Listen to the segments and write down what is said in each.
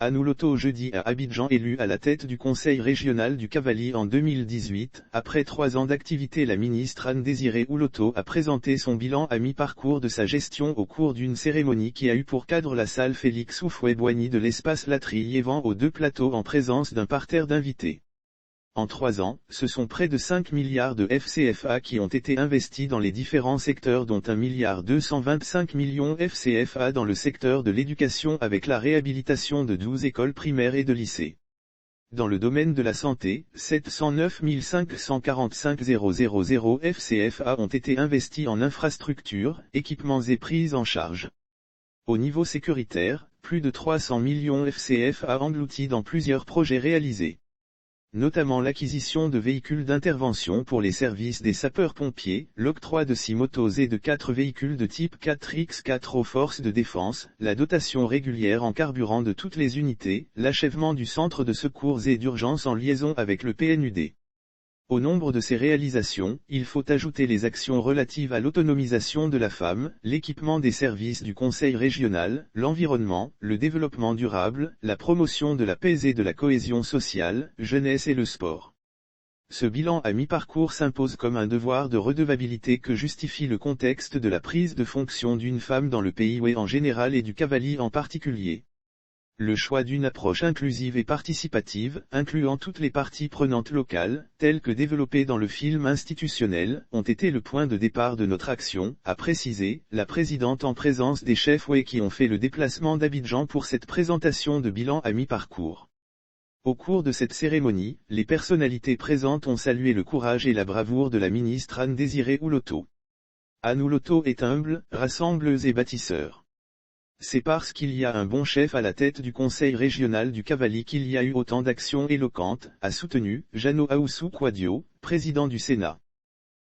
Anouloto jeudi à Abidjan élu à la tête du conseil régional du Cavali en 2018. Après 3 ans d'activité, la ministre Anne-Désirée Ouloto a présenté son bilan à mi-parcours de sa gestion au cours d'une cérémonie qui a eu pour cadre la salle Félix Houphouët-Boigny de l'espace Latry-Yévan aux 2 plateaux en présence d'un parterre d'invités. En 3 ans, ce sont près de 5 milliards de FCFA qui ont été investis dans les différents secteurs dont 1,225 milliard FCFA dans le secteur de l'éducation avec la réhabilitation de 12 écoles primaires et de lycées. Dans le domaine de la santé, 709 545 000 FCFA ont été investis en infrastructures, équipements et prises en charge. Au niveau sécuritaire, plus de 300 millions FCFA engloutis dans plusieurs projets réalisés. Notamment l'acquisition de véhicules d'intervention pour les services des sapeurs-pompiers, l'octroi de 6 motos et de 4 véhicules de type 4x4 aux forces de défense, la dotation régulière en carburant de toutes les unités, l'achèvement du centre de secours et d'urgence en liaison avec le PNUD. Au nombre de ces réalisations, il faut ajouter les actions relatives à l'autonomisation de la femme, l'équipement des services du conseil régional, l'environnement, le développement durable, la promotion de la paix et de la cohésion sociale, jeunesse et le sport. Ce bilan à mi-parcours s'impose comme un devoir de redevabilité que justifie le contexte de la prise de fonction d'une femme dans le pays en général et du Cavali en particulier. Le choix d'une approche inclusive et participative, incluant toutes les parties prenantes locales, telles que développées dans le film institutionnel, ont été le point de départ de notre action, a précisé la présidente en présence des chefs qui ont fait le déplacement d'Abidjan pour cette présentation de bilan à mi-parcours. Au cours de cette cérémonie, les personnalités présentes ont salué le courage et la bravoure de la ministre Anne-Désirée Ouloto. Anne Ouloto est humble, rassembleuse et bâtisseur. C'est parce qu'il y a un bon chef à la tête du conseil régional du Cavali qu'il y a eu autant d'actions éloquentes, a soutenu Jeannot Ahoussou Kouadio, président du Sénat.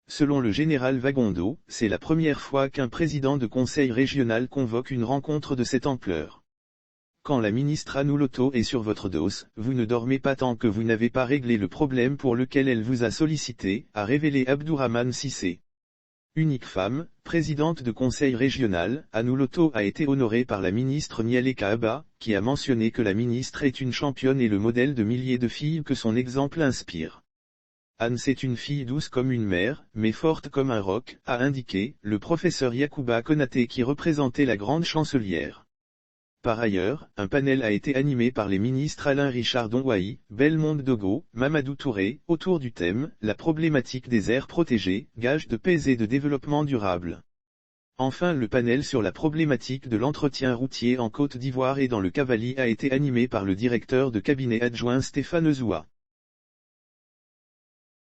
Selon le général Wagondo, c'est la première fois qu'un président de conseil régional convoque une rencontre de cette ampleur. Quand la ministre Anouloto est sur votre dos, vous ne dormez pas tant que vous n'avez pas réglé le problème pour lequel elle vous a sollicité, a révélé Abdourahmane Cissé. Unique femme, présidente de conseil régional, Anouloto a été honorée par la ministre Nialé Kaaba, qui a mentionné que la ministre est une championne et le modèle de milliers de filles que son exemple inspire. Anne c'est une fille douce comme une mère, mais forte comme un roc, a indiqué le professeur Yacouba Konaté qui représentait la grande chancelière. Par ailleurs, un panel a été animé par les ministres Alain Richard Donwahi, Belmonde Dogo, Mamadou Touré, autour du thème « La problématique des aires protégées, gage de paix et de développement durable ». Enfin le panel sur la problématique de l'entretien routier en Côte d'Ivoire et dans le Cavali a été animé par le directeur de cabinet adjoint Stéphane Zoua.